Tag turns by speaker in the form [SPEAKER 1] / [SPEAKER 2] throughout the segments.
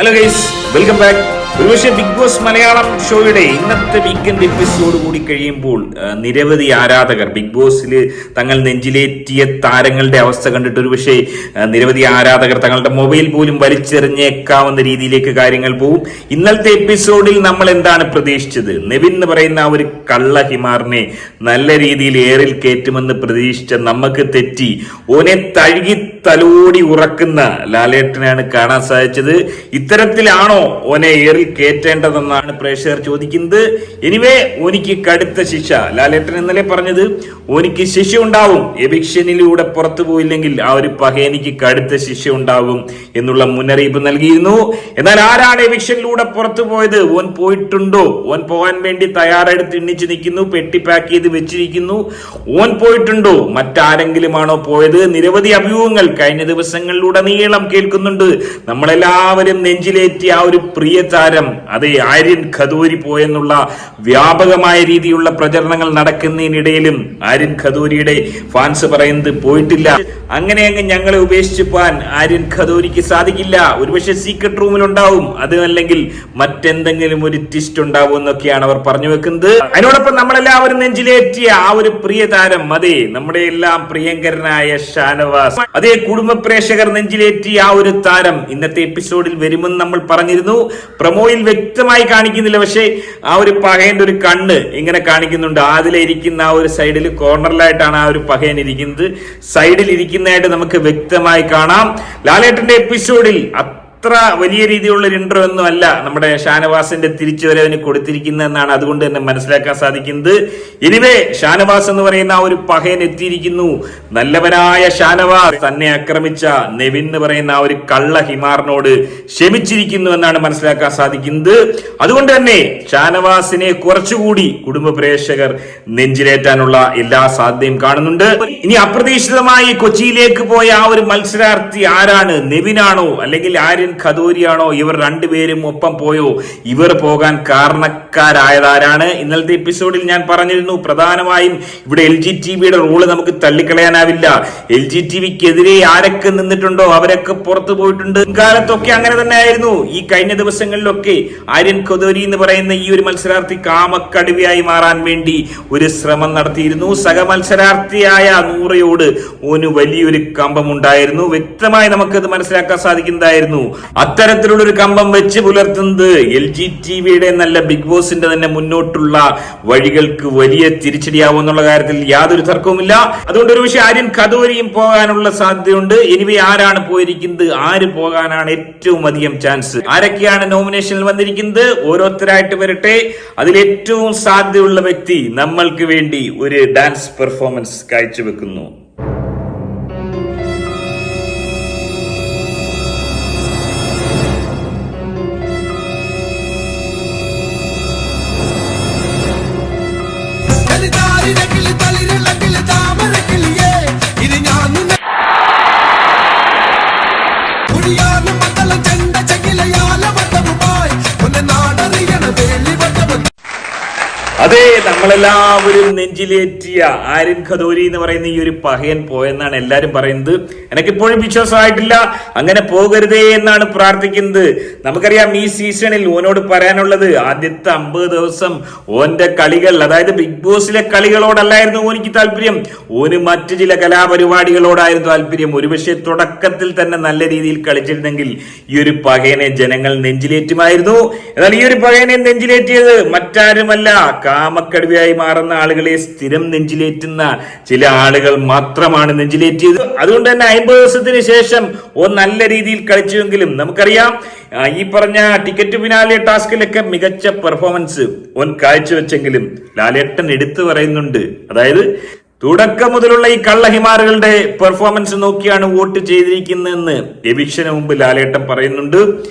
[SPEAKER 1] Hello guys, welcome back. ഒരുപക്ഷെ big boss Malayalam ഷോയുടെ ഇന്നത്തെ വീക്കെൻഡ് എപ്പിസോഡ് കൂടി കഴിയുമ്പോൾ നിരവധി ആരാധകർ ബിഗ് ബോസിൽ തങ്ങൾ നെഞ്ചിലേറ്റിയ താരങ്ങളുടെ അവസ്ഥ കണ്ടിട്ട് ഒരുപക്ഷെ നിരവധി ആരാധകർ തങ്ങളുടെ മൊബൈൽ പോലും വലിച്ചെറിഞ്ഞേക്കാവുന്ന രീതിയിലേക്ക് കാര്യങ്ങൾ പോവും. ഇന്നലത്തെ എപ്പിസോഡിൽ നമ്മൾ എന്താണ് പ്രതീക്ഷിച്ചത്? നെവിൻ എന്ന് പറയുന്ന ആ ഒരു കള്ള ഹിമാറിനെ നല്ല രീതിയിൽ ഏറിൽ കയറ്റുമെന്ന് പ്രതീക്ഷിച്ച നമുക്ക് തെറ്റി. ഓനെ തഴുകി തലോടി ഉറക്കുന്ന ലാലേട്ടനാണ് കാണാൻ സാധിച്ചത്. ഇത്തരത്തിലാണോ ഓനെ ഏറിൽ കയറ്റേണ്ടതെന്നാണ് പ്രേക്ഷകർ ചോദിക്കുന്നത്. എനിവേ, ഓനിക്ക് കടുത്ത ശിക്ഷ. ലാലേട്ടൻ ഇന്നലെ പറഞ്ഞത് ഓനിക്ക് ശിക്ഷ ഉണ്ടാവും, എവിക്ഷനിലൂടെ പുറത്തു പോയില്ലെങ്കിൽ ആ ഒരു പഹയനിക്ക് കടുത്ത ശിക്ഷ ഉണ്ടാവും എന്നുള്ള മുന്നറിയിപ്പ് നൽകിയിരുന്നു. എന്നാൽ ആരാണ് എവിക്ഷനിലൂടെ പുറത്തു പോയത്? ഓൻ പോയിട്ടുണ്ടോ? ഓൻ പോകാൻ വേണ്ടി തയ്യാറെടുത്ത് എണ്ണിച്ച് നിൽക്കുന്നു, പെട്ടി പാക്ക് ചെയ്ത് വെച്ചിരിക്കുന്നു. ഓൻ പോയിട്ടുണ്ടോ? മറ്റാരെങ്കിലും ആണോ പോയത്? നിരവധി അഭ്യൂഹങ്ങൾ കഴിഞ്ഞ ദിവസങ്ങളിലുടനീളം കേൾക്കുന്നുണ്ട്. നമ്മളെല്ലാവരും നെഞ്ചിലേറ്റിയ ആ ഒരു പ്രിയ താരം, അതെ, ആര്യൻ ഖദോരി പോയെന്നുള്ള വ്യാപകമായ രീതിയിലുള്ള പ്രചരണങ്ങൾ നടക്കുന്നതിനിടയിലും ആര്യൻ ഖദോരിയുടെ ഫാൻസ് പറയുന്നത് പോയിട്ടില്ല, അങ്ങനെ അങ്ങ് ഞങ്ങളെ ഉപേക്ഷിച്ച് പോകാൻ ആര്യൻ ഖദോരിക്ക് സാധിക്കില്ല. ഒരുപക്ഷെ സീക്രട്ട് റൂമിലുണ്ടാവും, അത് അല്ലെങ്കിൽ മറ്റെന്തെങ്കിലും ഒരു ട്വിസ്റ്റ് ഉണ്ടാവും എന്നൊക്കെയാണ് അവർ പറഞ്ഞു വെക്കുന്നത്. അതിനോടൊപ്പം നമ്മളെല്ലാവരും നെഞ്ചിലേറ്റിയ ആ ഒരു പ്രിയ താരം, അതെ, നമ്മുടെ എല്ലാം പ്രിയങ്കരനായ ഷാനവാസ്, അതേ, കുടുംബ പ്രേക്ഷകർ നെഞ്ചിലേറ്റിയ ആ ഒരു താരം ഇന്നത്തെ എപ്പിസോഡിൽ വരുമെന്ന് നമ്മൾ പറഞ്ഞിരുന്നു. പ്രൊമോയിൽ വ്യക്തമായി കാണിക്കുന്നില്ല, പക്ഷേ ആ ഒരു പഹയന്റെ ഒരു കണ്ണ് ഇങ്ങനെ കാണിക്കുന്നുണ്ട്. അതിലിരിക്കുന്ന ആ ഒരു സൈഡിൽ കോർണറിലായിട്ടാണ് ആ ഒരു പഹയൻ ഇരിക്കുന്നത്. സൈഡിൽ ഇരിക്കുന്നതായിട്ട് നമുക്ക് വ്യക്തമായി കാണാം. ലാലേട്ടന്റെ എപ്പിസോഡിൽ അത്ര വലിയ രീതിയിലുള്ള ഒരു ഇന്റർവ്യൂ ഒന്നും അല്ല നമ്മുടെ ഷാനവാസിന്റെ തിരിച്ചുവരവിന് കൊടുത്തിരിക്കുന്നതെന്നാണ് അതുകൊണ്ട് തന്നെ മനസ്സിലാക്കാൻ സാധിക്കുന്നത്. എനിവേ, ഷാനവാസ് എന്ന് പറയുന്ന ആ ഒരു പഹയൻ എത്തിയിരിക്കുന്നു. നല്ലവനായ ഷാനവാസ് തന്നെ ആക്രമിച്ച നെവിൻ എന്ന് പറയുന്ന ആ ഒരു കള്ള ഹിമാറിനോട് ക്ഷമിച്ചിരിക്കുന്നു എന്നാണ് മനസ്സിലാക്കാൻ സാധിക്കുന്നത്. അതുകൊണ്ട് തന്നെ ഷാനവാസിനെ കുറച്ചുകൂടി കുടുംബ പ്രേക്ഷകർ നെഞ്ചിലേറ്റാനുള്ള എല്ലാ സാധ്യതയും കാണുന്നുണ്ട്. ഇനി അപ്രതീക്ഷിതമായി കൊച്ചിയിലേക്ക് പോയ ആ ഒരു മത്സരാർത്ഥി ആരാണ്? നെവിനാണോ അല്ലെങ്കിൽ ആര്യൻ ഖദോരിയാണോ? ഇവർ രണ്ടുപേരും ഒപ്പം പോയോ? ഇവർ പോകാൻ കാരണക്കാരായതാരാണ്? ഇന്നലത്തെ എപ്പിസോഡിൽ ഞാൻ പറഞ്ഞിരുന്നു, പ്രധാനമായും ഇവിടെ LGTVയുടെ റോള് നമുക്ക് തള്ളിക്കളയാനാവില്ല. LGTVക്കെതിരെ ആരൊക്കെ നിന്നിട്ടുണ്ടോ അവരൊക്കെ പുറത്തു പോയിട്ടുണ്ട്. കാലത്തൊക്കെ അങ്ങനെ തന്നെ ആയിരുന്നു. ഈ കഴിഞ്ഞ ദിവസങ്ങളിലൊക്കെ ആര്യൻ ഖദോരി എന്ന് പറയുന്ന ഈ ഒരു മത്സരാർത്ഥി കാമക്കടുവയായി മാറാൻ വേണ്ടി ഒരു ശ്രമം നടത്തിയിരുന്നു. സഹമത്സരാർത്ഥിയായ നൂറയോട് ഓന് വലിയൊരു കമ്പമുണ്ടായിരുന്നു. വ്യക്തമായി നമുക്കത് മനസ്സിലാക്കാൻ സാധിക്കുന്നതായിരുന്നു. അത്തരത്തിലുള്ള ഒരു കമ്പം വെച്ച് പുലർത്തുന്നത് LGTVയുടെ നല്ല ബിഗ് ബോസിന്റെ തന്നെ മുന്നോട്ടുള്ള വഴികൾക്ക് വലിയ തിരിച്ചടിയാവും എന്നുള്ള കാര്യത്തിൽ യാതൊരു തർക്കവുമില്ല. അതുകൊണ്ട് ഒരു പക്ഷേ ആര്യൻ ഖദോരിയും പോകാനുള്ള സാധ്യതയുണ്ട്. എനിവേ, ആരാണ് പോയിരിക്കുന്നത്? ആര് പോകാനാണ് ഏറ്റവും അധികം ചാൻസ്? ആരൊക്കെയാണ് നോമിനേഷനിൽ വന്നിരിക്കുന്നത്? ഓരോരുത്തരായിട്ട് വരട്ടെ. അതിൽ ഏറ്റവും സാധ്യതയുള്ള വ്യക്തി നമ്മൾക്ക് വേണ്ടി ഒരു ഡാൻസ് പെർഫോമൻസ് കാഴ്ചവെക്കുന്നു. അതെ, നമ്മളെല്ലാവരും നെഞ്ചിലേറ്റിയ ആര്യൻ ഖദോരി എന്ന് പറയുന്ന ഈ ഒരു പഹയൻ പോയെന്നാണ് എല്ലാരും പറയുന്നത്. എനിക്കിപ്പോഴും വിശ്വാസമായിട്ടില്ല. അങ്ങനെ പോകരുതേ എന്നാണ് പ്രാർത്ഥിക്കുന്നത്. നമുക്കറിയാം, ഈ സീസണിൽ ഓനോട് പറയാനുള്ളത് ആദ്യത്തെ 50 ദിവസം ഓന്റെ കളികൾ, അതായത് ബിഗ് ബോസിലെ കളികളോടല്ലായിരുന്നു ഓനിക്ക് താല്പര്യം. ഓന് മറ്റു ചില കലാപരിപാടികളോടായിരുന്നു താല്പര്യം. ഒരുപക്ഷെ തുടക്കത്തിൽ തന്നെ നല്ല രീതിയിൽ കളിച്ചിരുന്നെങ്കിൽ ഈ ഒരു പഹയനെ ജനങ്ങൾ നെഞ്ചിലേറ്റുമായിരുന്നു. എന്നാൽ ഈ ഒരു പഹയനെ നെഞ്ചിലേറ്റിയത് മറ്റാരുമല്ല, കാമക്കടുവയായി മാറുന്ന ആളുകളെ സ്ഥിരം നെഞ്ചിലേറ്റുന്ന ചില ആളുകൾ മാത്രമാണ് നെഞ്ചിലേറ്റിയത്. അതുകൊണ്ട് തന്നെ 50 ദിവസത്തിന് ശേഷം ഓൻ നല്ല രീതിയിൽ കളിച്ചുവെങ്കിലും നമുക്കറിയാം, ഈ പറഞ്ഞ ടിക്കറ്റ് ഫിനാലെ ടാസ്കിലൊക്കെ മികച്ച പെർഫോമൻസ് ഓൻ കാഴ്ചവെച്ചെങ്കിലും ലാലേട്ടൻ എടുത്തു പറയുന്നുണ്ട്, അതായത് തുടക്കം മുതലുള്ള ഈ കള്ളഹിമാറുകളുടെ പെർഫോമൻസ് നോക്കിയാണ് വോട്ട് ചെയ്തിരിക്കുന്നതെന്ന് എവിക്ഷന് മുമ്പ് ലാലേട്ടൻ പറയുന്നുണ്ട്.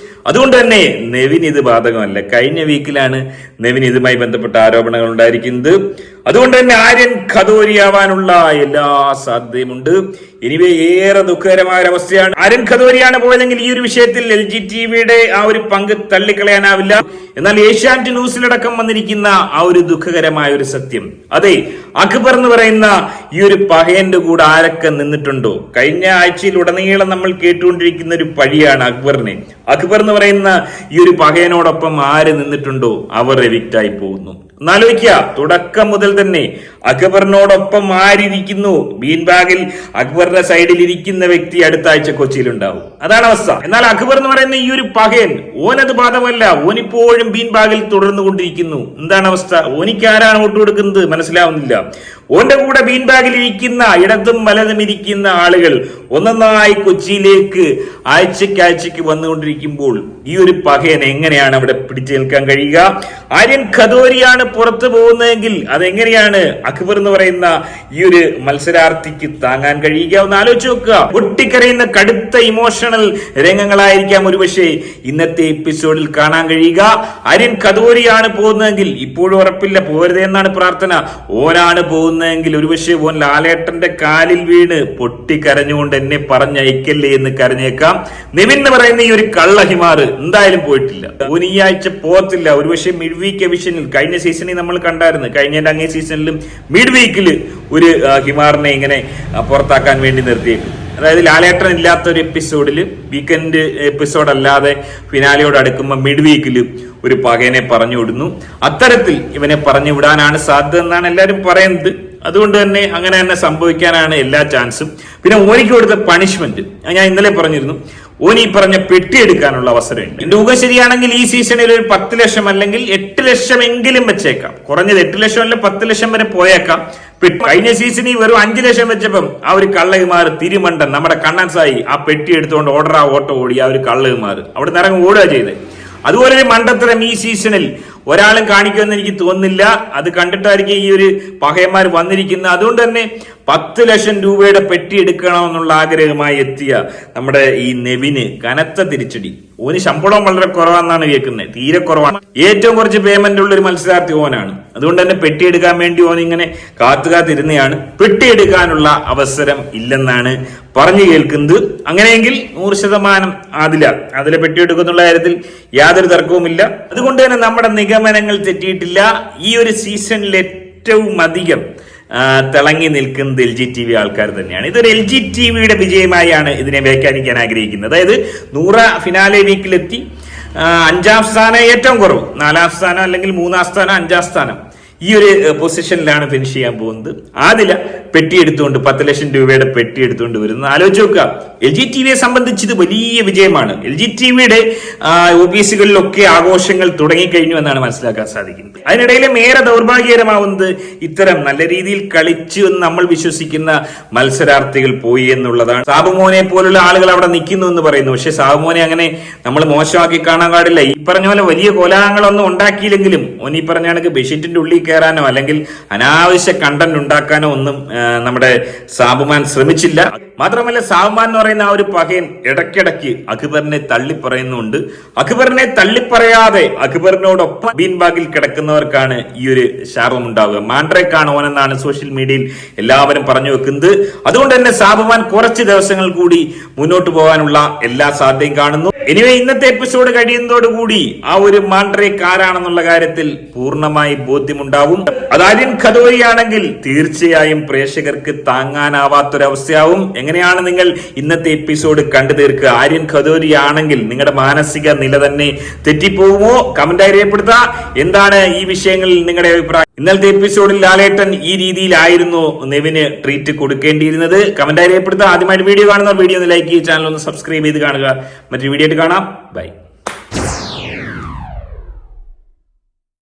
[SPEAKER 1] അതുകൊണ്ട് തന്നെ നെവിൻ ഇത് ബാധകമല്ല. കഴിഞ്ഞ വീക്കിലാണ് നെവിൻ ഇതുമായി ബന്ധപ്പെട്ട ആരോപണങ്ങൾ ഉണ്ടായിരിക്കുന്നത്. അതുകൊണ്ട് തന്നെ ആര്യൻ ഖദോരിയാവാനുള്ള എല്ലാ സാധ്യതയുമുണ്ട്. എനിവേ, ഏറെ ദുഃഖകരമായ ഒരു അവസ്ഥയാണ്. ആര്യൻ ഖദോരിയാണ് പോയതെങ്കിൽ ഈ ഒരു വിഷയത്തിൽ LGTVയുടെ ആ ഒരു പങ്ക് തള്ളിക്കളയാനാവില്ല. എന്നാൽ ഏഷ്യാനെറ്റ് ന്യൂസിലടക്കം വന്നിരിക്കുന്ന ആ ഒരു ദുഃഖകരമായ ഒരു സത്യം, അതെ, അക്ബർ എന്ന് പറയുന്ന ഈ ഒരു പഹയന്റെ കൂടെ ആരൊക്കെ നിന്നിട്ടുണ്ടോ? കഴിഞ്ഞ ആഴ്ചയിൽ ഉടനീളം നമ്മൾ കേട്ടുകൊണ്ടിരിക്കുന്ന ഒരു പഴിയാണ് അക്ബറിനെ. അക്ബർ എന്ന് പറയുന്ന ഈ ഒരു പകയനോടൊപ്പം ആര് നിന്നിട്ടുണ്ടോ അവർ എവിക്റ്റായി പോകുന്നു. എന്നാലോചിക്കുക, തുടക്കം മുതൽ തന്നെ അക്ബറിനോടൊപ്പം ആരിയ്ക്കുന്നു? ബീൻ ബാഗിൽ അക്ബറിന്റെ സൈഡിൽ ഇരിക്കുന്ന വ്യക്തി അടുത്ത ആഴ്ച കൊച്ചിയിലുണ്ടാവും. അതാണ് അവസ്ഥ. എന്നാൽ അക്ബർ എന്ന് പറയുന്ന ഈ ഒരു പകയൻ, ഓനത് ബാധമല്ല. ഓനിപ്പോഴും ബീൻ ബാഗിൽ തുടർന്നു കൊണ്ടിരിക്കുന്നു. എന്താണ് അവസ്ഥ? ഓനിക്ക് ആരാണ് വോട്ട് കൊടുക്കുന്നത് മനസ്സിലാവുന്നില്ല. ഓന്റെ കൂടെ ബീൻ ബാഗിൽ ഇരിക്കുന്ന, ഇടതും വലതും ഇരിക്കുന്ന ആളുകൾ ഒന്നൊന്നായി കൊച്ചിയിലേക്ക് ആഴ്ചയ്ക്ക് വന്നുകൊണ്ടിരിക്കുമ്പോൾ ഈ ഒരു പകയൻ എങ്ങനെയാണ് അവിടെ പിടിച്ചു നിൽക്കാൻ കഴിയുക? ആര്യൻ ഖദോരിയാണ് പുറത്തു പോകുന്നതെങ്കിൽ അതെങ്ങനെയാണ് അക്ബർ എന്ന് പറയുന്ന ഈ ഒരു മത്സരാർത്ഥിക്ക് താങ്ങാൻ കഴിയുക? ഒന്ന് ആലോചിച്ച് നോക്കുക. പൊട്ടിക്കരയുന്ന കടുത്ത ഇമോഷണൽ രംഗങ്ങളായിരിക്കാം ഒരുപക്ഷെ ഇന്നത്തെ എപ്പിസോഡിൽ കാണാൻ കഴിയുക. ആര്യൻ ഖദോരിയാണ് പോകുന്നതെങ്കിൽ, ഇപ്പോഴും ഉറപ്പില്ല, പോരുതേ എന്നാണ് പ്രാർത്ഥന. ഓനാണ് പോകുന്നതെങ്കിൽ ഒരുപക്ഷെ ഓൻ ലാലേട്ടന്റെ കാലിൽ വീണ് പൊട്ടിക്കരഞ്ഞുകൊണ്ട് എന്നെ പറഞ്ഞയക്കല്ലേ എന്ന് കരഞ്ഞേക്കാം. നെവിൻ എന്ന് പറയുന്ന ഈ ഒരു കള്ളഹിമാറ് എന്തായാലും പോയിട്ടില്ല. ഓൻ ഈ ആഴ്ച പോകത്തില്ല. ഒരുപക്ഷെ മിഡ് വീക്ക് എവിഷനിൽ കഴിഞ്ഞ സീസണിൽ നമ്മൾ കണ്ടായിരുന്നു. കഴിഞ്ഞതിന്റെ അങ്ങേ സീസണിലും മിഡ് വീക്കിൽ ഒരു ഹിമാറിനെ ഇങ്ങനെ പുറത്താക്കാൻ വേണ്ടി നിർത്തിയേക്കും. അതായത് ലാലേട്ടൻ ഇല്ലാത്ത ഒരു എപ്പിസോഡിൽ, വീക്കെൻഡ് എപ്പിസോഡ് അല്ലാതെ ഫിനാലിയോട് അടുക്കുമ്പോൾ മിഡ് വീക്കിൽ ഒരു പകയനെ പറഞ്ഞു വിടുന്നു. അത്തരത്തിൽ ഇവനെ പറഞ്ഞു വിടാനാണ് സാധ്യത എന്നാണ് എല്ലാവരും പറയുന്നത്. അതുകൊണ്ട് തന്നെ അങ്ങനെ തന്നെ സംഭവിക്കാനാണ് എല്ലാ ചാൻസും. പിന്നെ ഓനിക്ക് കൊടുത്ത പണിഷ്മെന്റ് ഞാൻ ഇന്നലെ പറഞ്ഞിരുന്നു. ഓനി പറഞ്ഞ പെട്ടിയെടുക്കാനുള്ള അവസരമുണ്ട്. എന്റെ ഊഹം ശരിയാണെങ്കിൽ ഈ സീസണിൽ ഒരു 10 ലക്ഷം അല്ലെങ്കിൽ 8 ലക്ഷം എങ്കിലും വെച്ചേക്കാം. കുറഞ്ഞത് 8 ലക്ഷം അല്ല 10 ലക്ഷം വരെ പോയേക്കാം. കഴിഞ്ഞ സീസണിൽ വെറും 5 ലക്ഷം വെച്ചപ്പം ആ ഒരു കള്ളകുമാർ തിരുമണ്ടൻ നമ്മുടെ കണ്ണൻ സായി ആ പെട്ടി എടുത്തുകൊണ്ട് ഓട്ടോ ഓടി ആ ഒരു കള്ളകുമാർ അവിടെ നിന്ന് ഇറങ്ങി ഓടുക ചെയ്ത്. അതുപോലെ ഒരു മണ്ടത്തരം ഈ സീസണിൽ ഒരാളും കാണിക്കുമെന്ന് എനിക്ക് തോന്നുന്നില്ല. അത് കണ്ടിട്ടായിരിക്കും ഈ ഒരു പകയന്മാർ വന്നിരിക്കുന്നത്. അതുകൊണ്ട് തന്നെ 10 ലക്ഷം രൂപയുടെ പെട്ടി എടുക്കണമെന്നുള്ള ആഗ്രഹമായി എത്തിയ നമ്മുടെ ഈ നെവിന് കനത്ത തിരിച്ചടി. ഓന് ശമ്പളം വളരെ കുറവാണെന്നാണ് കേൾക്കുന്നത്, തീരെ കുറവാണ്. ഏറ്റവും കുറച്ച് പേയ്മെന്റ് ഉള്ള ഒരു മത്സരാർത്ഥി ഓനാണ്. അതുകൊണ്ട് തന്നെ പെട്ടി എടുക്കാൻ വേണ്ടി ഓൻ ഇങ്ങനെ കാത്തുകാത്തിരുന്നയാണ്. പെട്ടി എടുക്കാനുള്ള അവസരം ഇല്ലെന്നാണ് പറഞ്ഞു കേൾക്കുന്നത്. അങ്ങനെയെങ്കിൽ 100% അതിലെ പെട്ടി എടുക്കുന്നുള്ള കാര്യത്തിൽ യാതൊരു തർക്കവുമില്ല. അതുകൊണ്ട് തന്നെ നമ്മുടെ നിഗമനങ്ങൾ തെറ്റിയിട്ടില്ല. ഈ ഒരു സീസണിൽ ഏറ്റവും അധികം തിളങ്ങി നിൽക്കുന്നത് LGTV ആൾക്കാർ തന്നെയാണ്. ഇതൊരു LGTVയുടെ വിജയമായാണ് ഇതിനെ വ്യാഖ്യാനിക്കാൻ ആഗ്രഹിക്കുന്നത്. അതായത് 100 ഫിനാലെ വീക്കിലെത്തി 5ാം സ്ഥാനം ഏറ്റവും കുറവ്, 4ാം സ്ഥാനം അല്ലെങ്കിൽ 3ാം സ്ഥാനം 5ാം സ്ഥാനം ഈ ഒരു പൊസിഷനിലാണ് ഫിനിഷ് ചെയ്യാൻ പോകുന്നത്. ആദില പെട്ടി എടുത്തുകൊണ്ട് 10 ലക്ഷം രൂപയുടെ പെട്ടി എടുത്തുകൊണ്ട് വരുന്നത് ആലോചിച്ച് നോക്കുക. LGTVയെ സംബന്ധിച്ച് ഇത് വലിയ വിജയമാണ്. LGTVയുടെ ഓഫീസുകളിലൊക്കെ ആഘോഷങ്ങൾ തുടങ്ങിക്കഴിഞ്ഞു എന്നാണ് മനസ്സിലാക്കാൻ സാധിക്കുന്നത്. അതിനിടയിലും ഏറെ ദൗർഭാഗ്യകരമാവുന്നത് ഇത്തരം നല്ല രീതിയിൽ കളിച്ചു എന്ന് നമ്മൾ വിശ്വസിക്കുന്ന മത്സരാർത്ഥികൾ പോയി എന്നുള്ളതാണ്. സാബുമോനെ പോലുള്ള ആളുകൾ അവിടെ നിൽക്കുന്നു എന്ന് പറയുന്നു. പക്ഷെ സാബുമോനെ അങ്ങനെ നമ്മൾ മോശമാക്കി കാണാൻ പാടില്ല. ഈ പറഞ്ഞ പോലെ വലിയ കോലാഹലങ്ങളൊന്നും ഉണ്ടാക്കിയില്ലെങ്കിലും ഓൻ ഈ പറഞ്ഞ കണക്ക് ബെഡ്ഷീറ്റിന്റെ ഉള്ളിൽ കയറാനോ അല്ലെങ്കിൽ അനാവശ്യ കണ്ടന്റ് ഉണ്ടാക്കാനോ ഒന്നും നമ്മുടെ സാബുമാൻ ശ്രമിച്ചില്ല. മാത്രമല്ല സാബുമാൻ എന്ന് പറയുന്ന ആ ഒരു പകയൻ ഇടയ്ക്കിടയ്ക്ക് അക്ബറിനെ തള്ളിപ്പറയുന്നുണ്ട്. അക്ബറിനെ തള്ളിപ്പറയാതെ അക്ബറിനോടൊപ്പം ബീൻ ബാഗിൽ കിടക്കുന്നവർക്കാണ് ഈ ഒരു ശാപം ഉണ്ടാവുക. മാൻഡ്രേക്കാണ് ഓനെന്നാണ് സോഷ്യൽ മീഡിയയിൽ എല്ലാവരും പറഞ്ഞു വെക്കുന്നത്. അതുകൊണ്ട് തന്നെ സാബുമാൻ കുറച്ച് ദിവസങ്ങൾ കൂടി മുന്നോട്ട് പോകാനുള്ള എല്ലാ സാധ്യതയും കാണുന്നു. എനിവേ ഇന്നത്തെ എപ്പിസോഡ് കഴിയുന്നതോടുകൂടി ആ ഒരു മാൻഡ്രേക്ക് ആരാണെന്നുള്ള കാര്യത്തിൽ പൂർണ്ണമായി ബോധ്യമുണ്ടാവും. അത് ആര്യൻ ഖദോരിയാണെങ്കിൽ തീർച്ചയായും പ്രേക്ഷകർക്ക് താങ്ങാനാവാത്തൊരവസ്ഥയാവും. എങ്ങനെയാണ് നിങ്ങൾ ഇന്നത്തെ എപ്പിസോഡ് കണ്ടു തീർക്കുക? ആര്യൻ ഖദോരി ആണെങ്കിൽ നിങ്ങളുടെ മാനസിക നില തന്നെ തെറ്റിപ്പോകുമോ? കമന്റായി രേഖപ്പെടുത്തുക. എന്താണ് ഈ വിഷയങ്ങളിൽ നിങ്ങളുടെ അഭിപ്രായം? ഇന്നലത്തെ എപ്പിസോഡിൽ ലാലേട്ടൻ ഈ രീതിയിലായിരുന്നു നെവിന് ട്രീറ്റ് കൊടുക്കേണ്ടിയിരുന്നത്. കമന്റായി രേഖപ്പെടുത്തുക. ആദ്യമായിട്ട് വീഡിയോ കാണുന്ന വീഡിയോ ഒന്ന് ലൈക്ക് ചെയ്യുക, ചാനൽ ഒന്ന് സബ്സ്ക്രൈബ് ചെയ്ത് കാണുക. മറ്റൊരു വീഡിയോ ആയിട്ട് കാണാം. ബൈ.